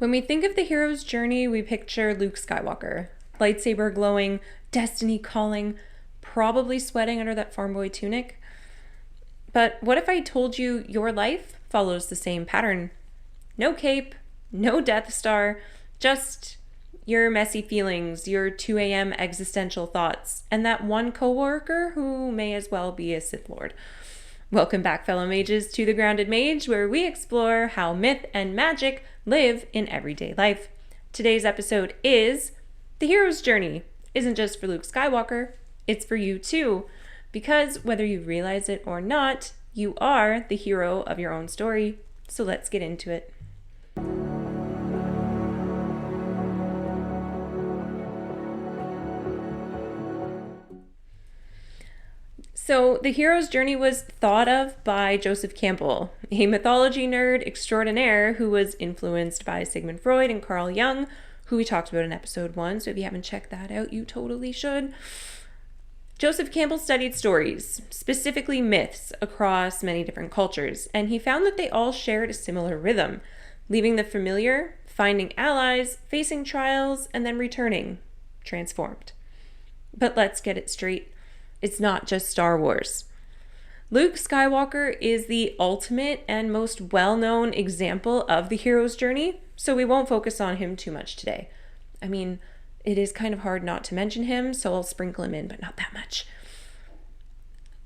When we think of the hero's journey, we picture Luke Skywalker, lightsaber glowing, destiny calling, probably sweating under that farm boy tunic. But what if I told you your life follows the same pattern? No cape, no Death Star, just your messy feelings, your 2 a.m. existential thoughts, and that one coworker who may as well be a Sith Lord. Welcome back, fellow mages, to the Grounded Mage, where we explore how myth and magic live in everyday life. Today's episode is The Hero's Journey isn't just for Luke Skywalker, it's for you too. Because whether you realize it or not, you are the hero of your own story. So let's get into it. So the hero's journey was thought of by Joseph Campbell, a mythology nerd extraordinaire who was influenced by Sigmund Freud and Carl Jung, who we talked about in episode 1. So if you haven't checked that out, you totally should. Joseph Campbell studied stories, specifically myths, across many different cultures, and he found that they all shared a similar rhythm, leaving the familiar, finding allies, facing trials, and then returning, transformed. But let's get it straight. It's not just Star Wars. Luke Skywalker is the ultimate and most well-known example of the hero's journey, so we won't focus on him too much today. I mean, it is kind of hard not to mention him, so I'll sprinkle him in, but not that much.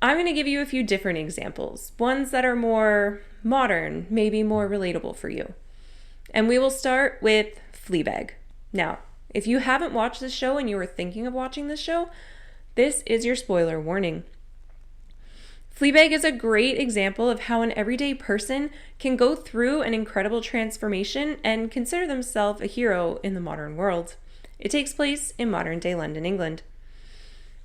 I'm going to give you a few different examples, ones that are more modern, maybe more relatable for you. And we will start with Fleabag. Now, if you haven't watched this show and you were thinking of watching this show, this is your spoiler warning. Fleabag is a great example of how an everyday person can go through an incredible transformation and consider themselves a hero in the modern world. It takes place in modern-day London, England.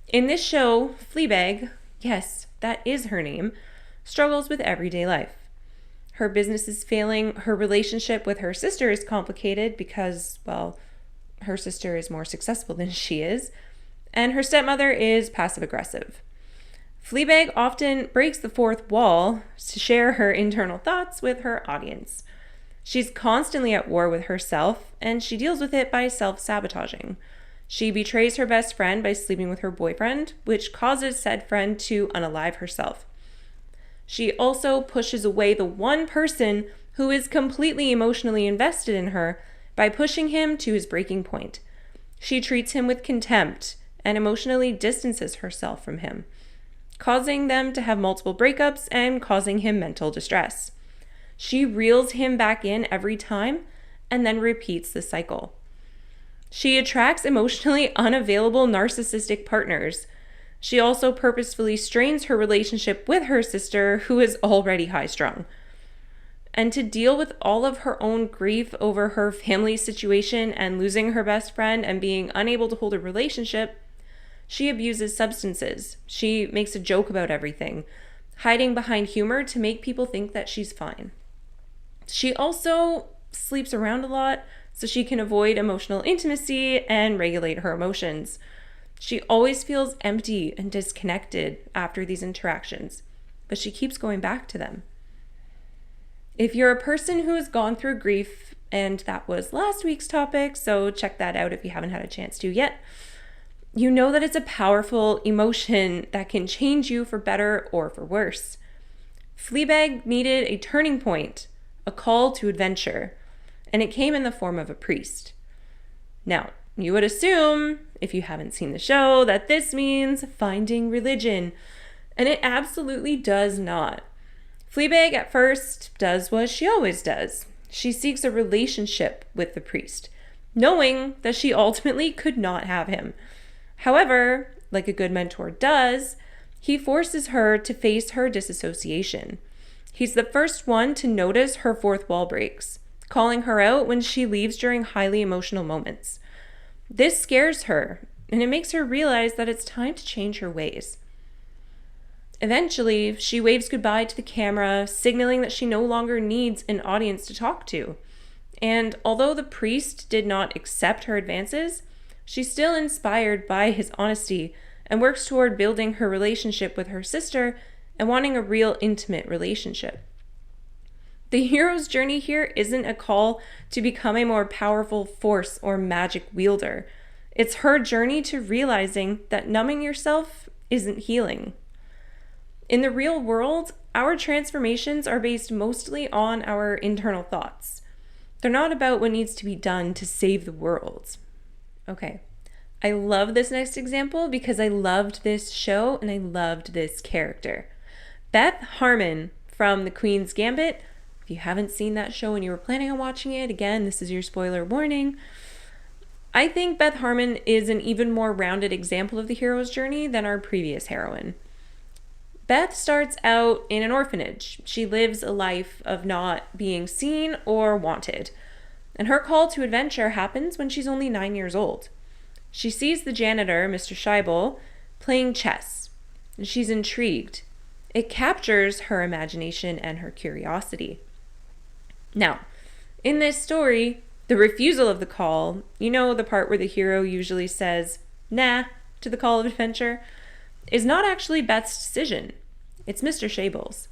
In this show, Fleabag, yes, that is her name, struggles with everyday life. Her business is failing, her relationship with her sister is complicated because, well, her sister is more successful than she is, and her stepmother is passive-aggressive. Fleabag often breaks the fourth wall to share her internal thoughts with her audience. She's constantly at war with herself, and she deals with it by self-sabotaging. She betrays her best friend by sleeping with her boyfriend, which causes said friend to unalive herself. She also pushes away the one person who is completely emotionally invested in her by pushing him to his breaking point. She treats him with contempt and emotionally distances herself from him, causing them to have multiple breakups and causing him mental distress. She reels him back in every time and then repeats the cycle. She attracts emotionally unavailable narcissistic partners. She also purposefully strains her relationship with her sister, who is already high-strung. And to deal with all of her own grief over her family situation and losing her best friend and being unable to hold a relationship, she abuses substances. She makes a joke about everything, hiding behind humor to make people think that she's fine. She also sleeps around a lot so she can avoid emotional intimacy and regulate her emotions. She always feels empty and disconnected after these interactions, but she keeps going back to them. If you're a person who has gone through grief, and that was last week's topic, so check that out if you haven't had a chance to yet, you know that it's a powerful emotion that can change you for better or for worse. Fleabag needed a turning point, a call to adventure, and it came in the form of a priest. Now, you would assume, if you haven't seen the show, that this means finding religion, and it absolutely does not. Fleabag at first does what she always does. She seeks a relationship with the priest, knowing that she ultimately could not have him. However, like a good mentor does, he forces her to face her disassociation. He's the first one to notice her fourth wall breaks, calling her out when she leaves during highly emotional moments. This scares her, and it makes her realize that it's time to change her ways. Eventually, she waves goodbye to the camera, signaling that she no longer needs an audience to talk to. And although the priest did not accept her advances, she's still inspired by his honesty and works toward building her relationship with her sister and wanting a real intimate relationship. The hero's journey here isn't a call to become a more powerful force or magic wielder. It's her journey to realizing that numbing yourself isn't healing. In the real world, our transformations are based mostly on our internal thoughts. They're not about what needs to be done to save the world. Okay, I love this next example because I loved this show and I loved this character. Beth Harmon from The Queen's Gambit. If you haven't seen that show and you were planning on watching it, again, this is your spoiler warning. I think Beth Harmon is an even more rounded example of the hero's journey than our previous heroine. Beth starts out in an orphanage. She lives a life of not being seen or wanted. And her call to adventure happens when she's only 9 years old. She sees the janitor, Mr. Scheibel, playing chess. And she's intrigued. It captures her imagination and her curiosity. Now, in this story, the refusal of the call, you know the part where the hero usually says, nah, to the call of adventure, is not actually Beth's decision. It's Mr. Scheibel's.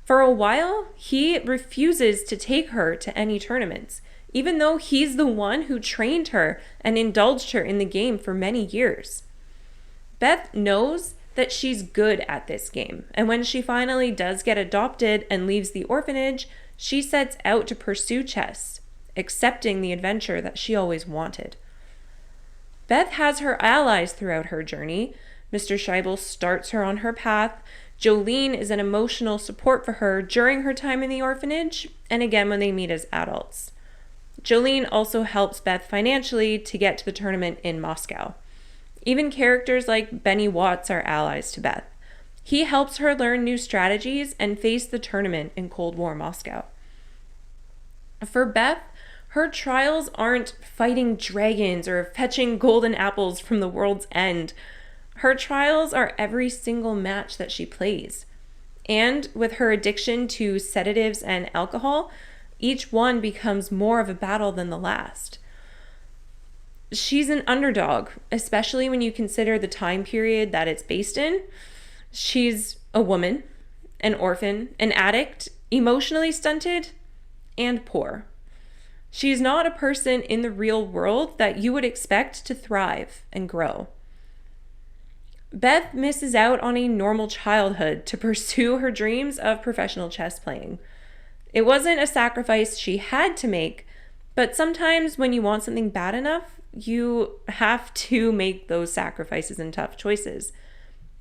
For a while, he refuses to take her to any tournaments, even though he's the one who trained her and indulged her in the game for many years. Beth knows that she's good at this game, and when she finally does get adopted and leaves the orphanage, she sets out to pursue chess, accepting the adventure that she always wanted. Beth has her allies throughout her journey. Mr. Scheibel starts her on her path. Jolene is an emotional support for her during her time in the orphanage, and again when they meet as adults. Jolene also helps Beth financially to get to the tournament in Moscow. Even characters like Benny Watts are allies to Beth. He helps her learn new strategies and face the tournament in Cold War Moscow. For Beth, her trials aren't fighting dragons or fetching golden apples from the world's end. Her trials are every single match that she plays. And with her addiction to sedatives and alcohol, each one becomes more of a battle than the last. She's an underdog, especially when you consider the time period that it's based in. She's a woman, an orphan, an addict, emotionally stunted, and poor. She's not a person in the real world that you would expect to thrive and grow. Beth misses out on a normal childhood to pursue her dreams of professional chess playing. It wasn't a sacrifice she had to make, but sometimes when you want something bad enough, you have to make those sacrifices and tough choices.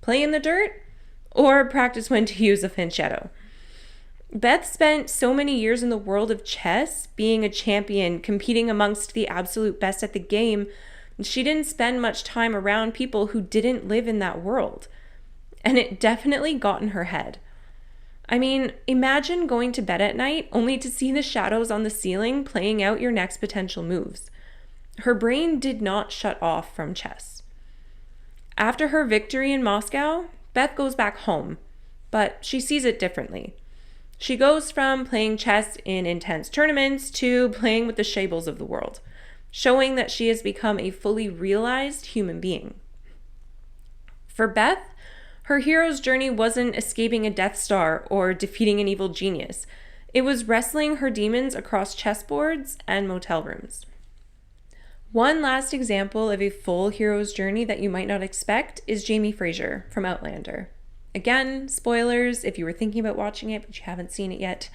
Play in the dirt or practice when to use a fianchetto. Beth spent so many years in the world of chess, being a champion, competing amongst the absolute best at the game. She didn't spend much time around people who didn't live in that world. And it definitely got in her head. I mean, imagine going to bed at night only to see the shadows on the ceiling playing out your next potential moves. Her brain did not shut off from chess. After her victory in Moscow, Beth goes back home, but she sees it differently. She goes from playing chess in intense tournaments to playing with the Scheibels of the world, showing that she has become a fully realized human being. For Beth, her hero's journey wasn't escaping a Death Star or defeating an evil genius. It was wrestling her demons across chessboards and motel rooms. One last example of a full hero's journey that you might not expect is Jamie Fraser from Outlander. Again, spoilers if you were thinking about watching it but you haven't seen it yet.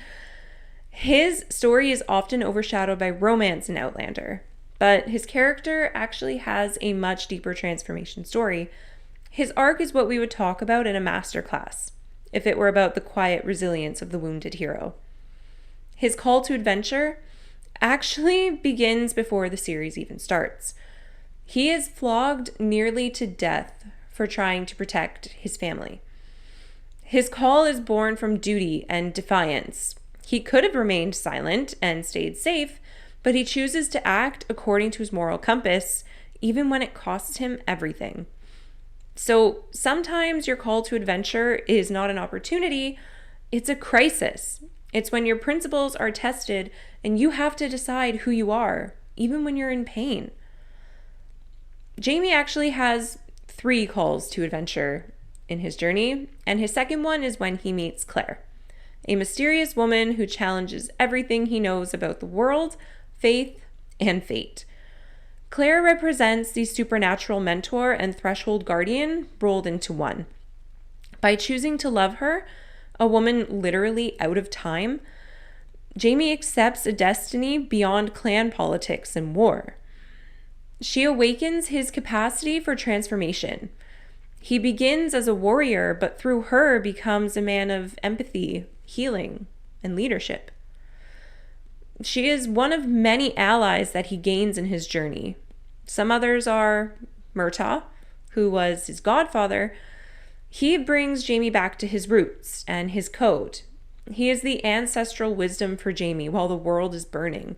His story is often overshadowed by romance in Outlander, but his character actually has a much deeper transformation story. His arc is what we would talk about in a masterclass, if it were about the quiet resilience of the wounded hero. His call to adventure actually begins before the series even starts. He is flogged nearly to death for trying to protect his family. His call is born from duty and defiance. He could have remained silent and stayed safe, but he chooses to act according to his moral compass, even when it costs him everything. So sometimes your call to adventure is not an opportunity, it's a crisis. It's when your principles are tested and you have to decide who you are, even when you're in pain. Jamie actually has 3 calls to adventure in his journey, and his second one is when he meets Claire, a mysterious woman who challenges everything he knows about the world, faith, and fate. Claire represents the supernatural mentor and threshold guardian rolled into one. By choosing to love her, a woman literally out of time, Jamie accepts a destiny beyond clan politics and war. She awakens his capacity for transformation. He begins as a warrior, but through her becomes a man of empathy, healing, and leadership. She is one of many allies that he gains in his journey. Some others are Murtaugh, who was his godfather. He brings Jamie back to his roots and his code. He is the ancestral wisdom for Jamie while the world is burning.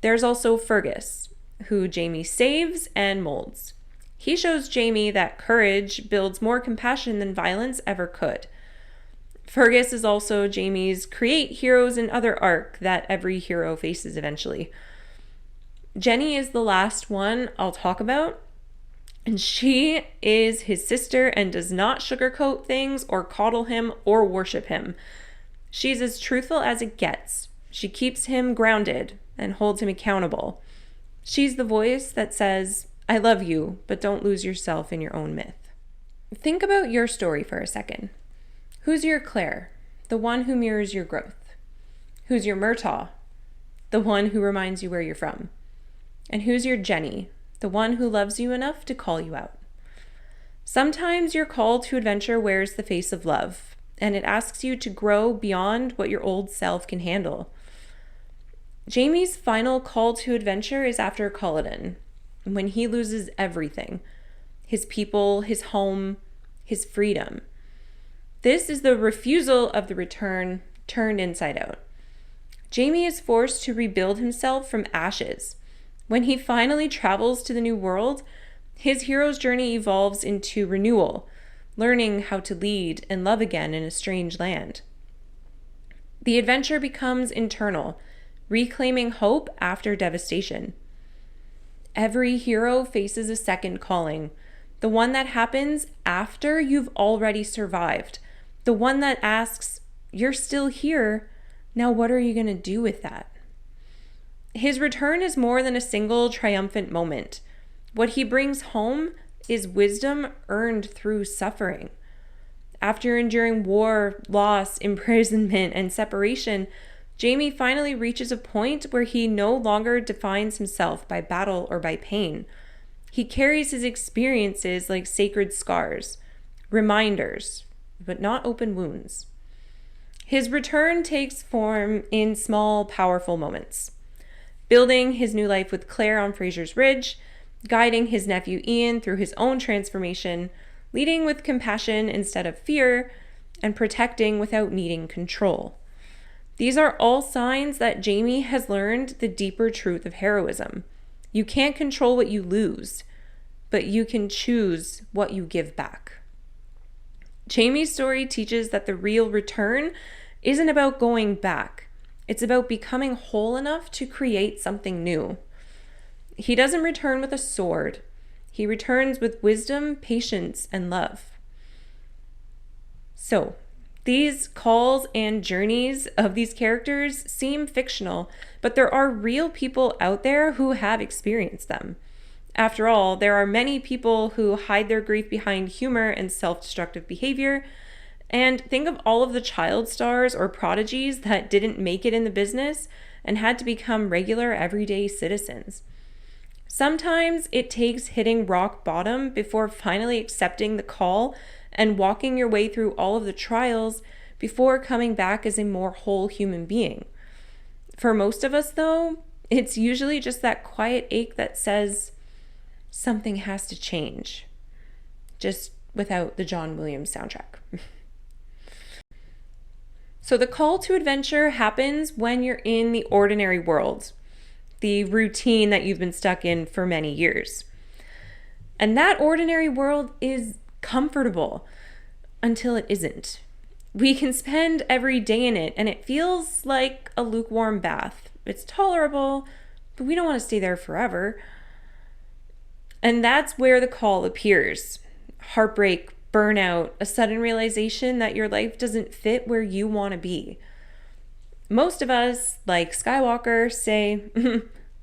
There's also Fergus, who Jamie saves and molds. He shows Jamie that courage builds more compassion than violence ever could. Fergus is also Jamie's create heroes and other arc that every hero faces eventually. Jenny is the last one I'll talk about, and she is his sister and does not sugarcoat things or coddle him or worship him. She's as truthful as it gets. She keeps him grounded and holds him accountable. She's the voice that says, I love you, but don't lose yourself in your own myth. Think about your story for a second. Who's your Claire, the one who mirrors your growth? Who's your Murtaugh, the one who reminds you where you're from? And who's your Jenny, the one who loves you enough to call you out? Sometimes your call to adventure wears the face of love, and it asks you to grow beyond what your old self can handle. Jamie's final call to adventure is after Culloden, when he loses everything: his people, his home, his freedom. This is the refusal of the return turned inside out. Jamie is forced to rebuild himself from ashes. When he finally travels to the new world, his hero's journey evolves into renewal, learning how to lead and love again in a strange land. The adventure becomes internal, reclaiming hope after devastation. Every hero faces a second calling, the one that happens after you've already survived, the one that asks, you're still here, now what are you going to do with that? His return is more than a single triumphant moment. What he brings home is wisdom earned through suffering. After enduring war, loss, imprisonment, and separation, Jamie finally reaches a point where he no longer defines himself by battle or by pain. He carries his experiences like sacred scars, reminders, but not open wounds. His return takes form in small, powerful moments. Building his new life with Claire on Fraser's Ridge, guiding his nephew Ian through his own transformation, leading with compassion instead of fear, and protecting without needing control. These are all signs that Jamie has learned the deeper truth of heroism. You can't control what you lose, but you can choose what you give back. Jamie's story teaches that the real return isn't about going back. It's about becoming whole enough to create something new. He doesn't return with a sword. He returns with wisdom, patience, and love. So, these calls and journeys of these characters seem fictional, but there are real people out there who have experienced them. After all, there are many people who hide their grief behind humor and self-destructive behavior. And think of all of the child stars or prodigies that didn't make it in the business and had to become regular, everyday citizens. Sometimes it takes hitting rock bottom before finally accepting the call and walking your way through all of the trials before coming back as a more whole human being. For most of us, though, it's usually just that quiet ache that says something has to change, just without the John Williams soundtrack. So the call to adventure happens when you're in the ordinary world, the routine that you've been stuck in for many years. And that ordinary world is comfortable until it isn't. We can spend every day in it and it feels like a lukewarm bath. It's tolerable, but we don't want to stay there forever. And that's where the call appears. Heartbreak, burnout, a sudden realization that your life doesn't fit where you want to be. Most of us, like Skywalker, say,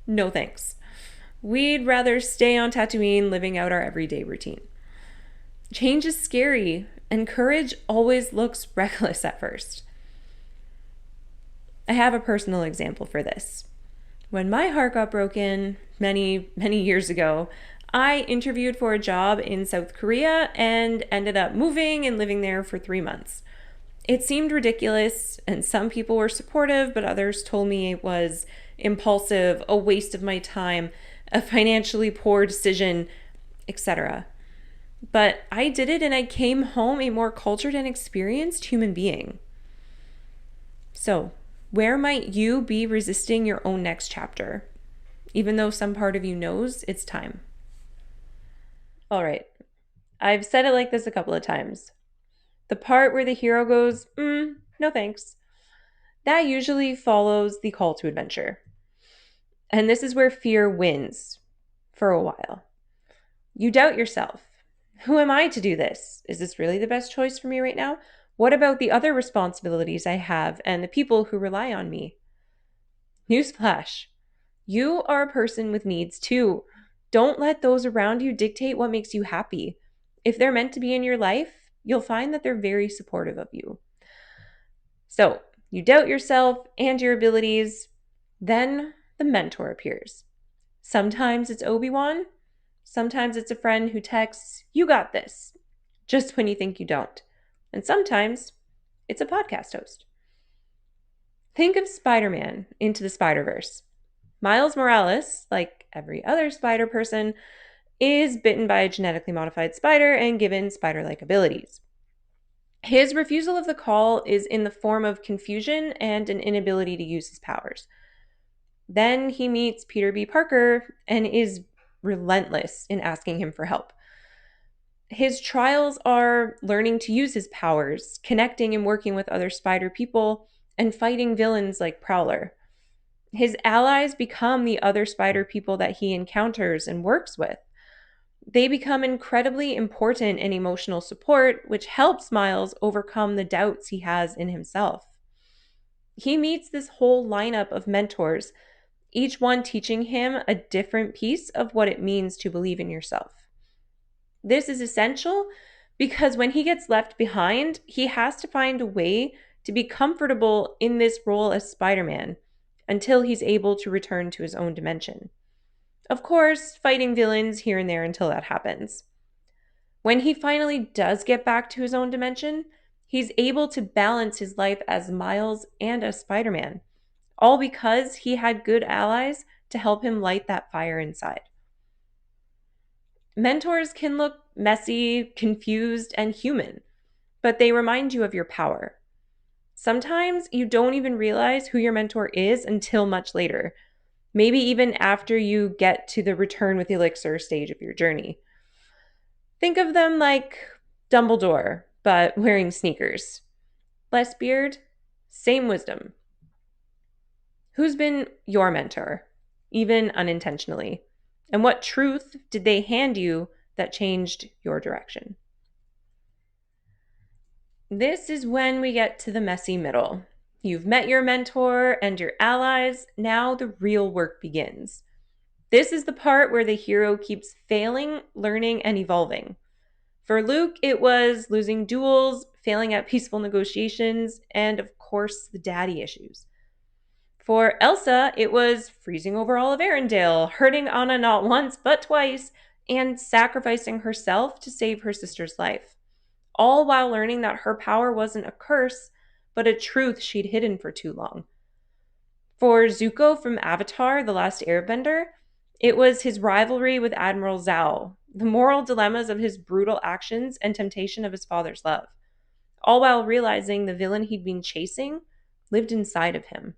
no thanks. We'd rather stay on Tatooine living out our everyday routine. Change is scary, and courage always looks reckless at first. I have a personal example for this. When my heart got broken many years ago, I interviewed for a job in South Korea and ended up moving and living there for 3 months. It seemed ridiculous, and some people were supportive, but others told me it was impulsive, a waste of my time, a financially poor decision, etc. But I did it, and I came home a more cultured and experienced human being. So, where might you be resisting your own next chapter, even though some part of you knows it's time? All right, I've said it like this a couple of times. The part where the hero goes, no thanks, that usually follows the call to adventure. And this is where fear wins for a while. You doubt yourself. Who am I to do this? Is this really the best choice for me right now? What about the other responsibilities I have and the people who rely on me? Newsflash. You are a person with needs too. Don't let those around you dictate what makes you happy. If they're meant to be in your life, you'll find that they're very supportive of you. So, you doubt yourself and your abilities, then the mentor appears. Sometimes it's Obi-Wan, sometimes it's a friend who texts, "You got this," just when you think you don't. And sometimes it's a podcast host. Think of Spider-Man Into the Spider-Verse. Miles Morales, like every other spider person, is bitten by a genetically modified spider and given spider-like abilities. His refusal of the call is in the form of confusion and an inability to use his powers. Then he meets Peter B. Parker and is relentless in asking him for help. His trials are learning to use his powers, connecting and working with other spider people, and fighting villains like Prowler. His allies become the other spider people that he encounters and works with. They become incredibly important and emotional support, which helps Miles overcome the doubts he has in himself. He meets this whole lineup of mentors, each one teaching him a different piece of what it means to believe in yourself. This is essential because when he gets left behind, he has to find a way to be comfortable in this role as Spider-Man until he's able to return to his own dimension. Of course, fighting villains here and there until that happens. When he finally does get back to his own dimension, he's able to balance his life as Miles and as Spider-Man, all because he had good allies to help him light that fire inside. Mentors can look messy, confused, and human, but they remind you of your power. Sometimes you don't even realize who your mentor is until much later, maybe even after you get to the return with Elixir stage of your journey. Think of them like Dumbledore, but wearing sneakers. Less beard, same wisdom. Who's been your mentor, even unintentionally? And what truth did they hand you that changed your direction? This is when we get to the messy middle. You've met your mentor and your allies. Now the real work begins. This is the part where the hero keeps failing, learning, and evolving. For Luke, it was losing duels, failing at peaceful negotiations, and of course, the daddy issues. For Elsa, it was freezing over all of Arendelle, hurting Anna not once but twice, and sacrificing herself to save her sister's life, all while learning that her power wasn't a curse, but a truth she'd hidden for too long. For Zuko from Avatar, The Last Airbender, it was his rivalry with Admiral Zhao, the moral dilemmas of his brutal actions and temptation of his father's love, all while realizing the villain he'd been chasing lived inside of him.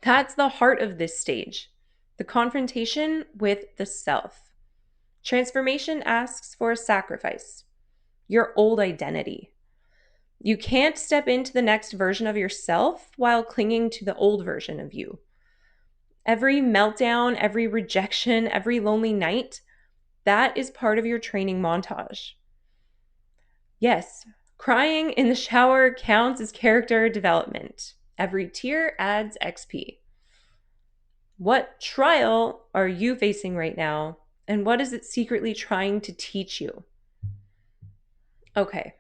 That's the heart of this stage, the confrontation with the self. Transformation asks for a sacrifice, your old identity. You can't step into the next version of yourself while clinging to the old version of you. Every meltdown, every rejection, every lonely night, that is part of your training montage. Yes, crying in the shower counts as character development. Every tier adds XP. What trial are you facing right now, and what is it secretly trying to teach you? Okay,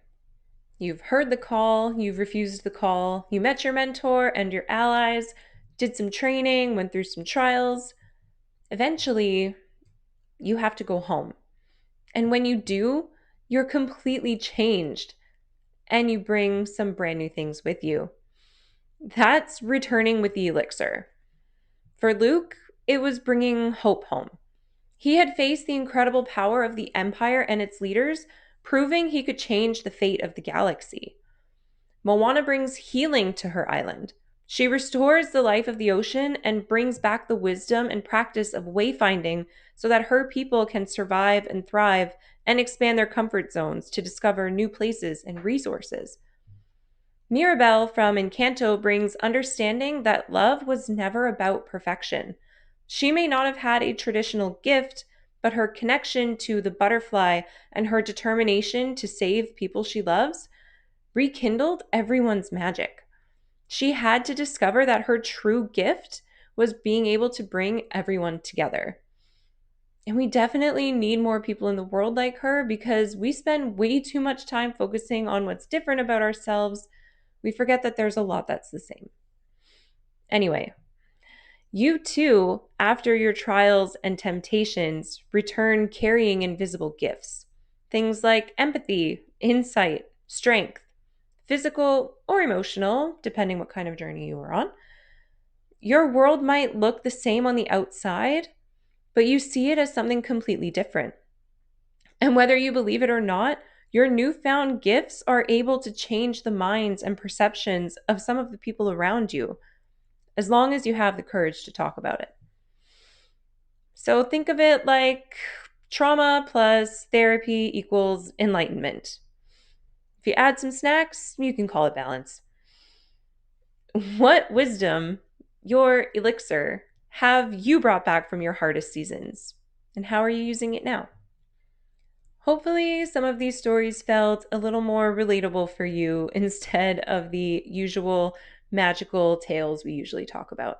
you've heard the call, you've refused the call, you met your mentor and your allies, did some training, went through some trials. Eventually, you have to go home. And when you do, you're completely changed and you bring some brand new things with you. That's returning with the elixir. For Luke, it was bringing hope home. He had faced the incredible power of the Empire and its leaders, proving he could change the fate of the galaxy. Moana brings healing to her island. She restores the life of the ocean and brings back the wisdom and practice of wayfinding so that her people can survive and thrive and expand their comfort zones to discover new places and resources. Mirabelle from Encanto brings understanding that love was never about perfection. She may not have had a traditional gift, but her connection to the butterfly and her determination to save people she loves rekindled everyone's magic. She had to discover that her true gift was being able to bring everyone together. And we definitely need more people in the world like her because we spend way too much time focusing on what's different about ourselves. We forget that there's a lot that's the same. Anyway, you too, after your trials and temptations, return carrying invisible gifts. Things like empathy, insight, strength, physical or emotional, depending what kind of journey you were on. Your world might look the same on the outside, but you see it as something completely different. And whether you believe it or not, your newfound gifts are able to change the minds and perceptions of some of the people around you, as long as you have the courage to talk about it. So think of it like trauma plus therapy equals enlightenment. If you add some snacks, you can call it balance. What wisdom, your elixir, have you brought back from your hardest seasons? And how are you using it now? Hopefully, some of these stories felt a little more relatable for you instead of the usual magical tales we usually talk about.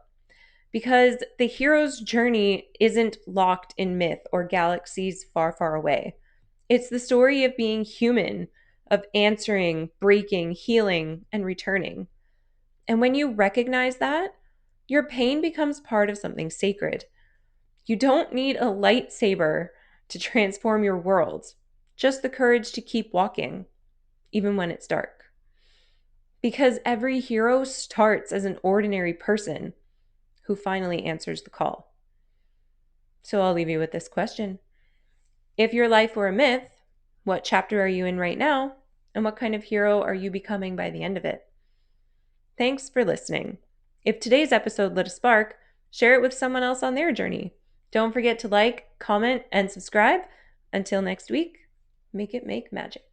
Because the hero's journey isn't locked in myth or galaxies far, far away. It's the story of being human, of answering, breaking, healing, and returning. And when you recognize that, your pain becomes part of something sacred. You don't need a lightsaber to transform your world, just the courage to keep walking, even when it's dark. Because every hero starts as an ordinary person who finally answers the call. So I'll leave you with this question. If your life were a myth, what chapter are you in right now? And what kind of hero are you becoming by the end of it? Thanks for listening. If today's episode lit a spark, share it with someone else on their journey. Don't forget to like, comment, and subscribe. Until next week, make it make magic.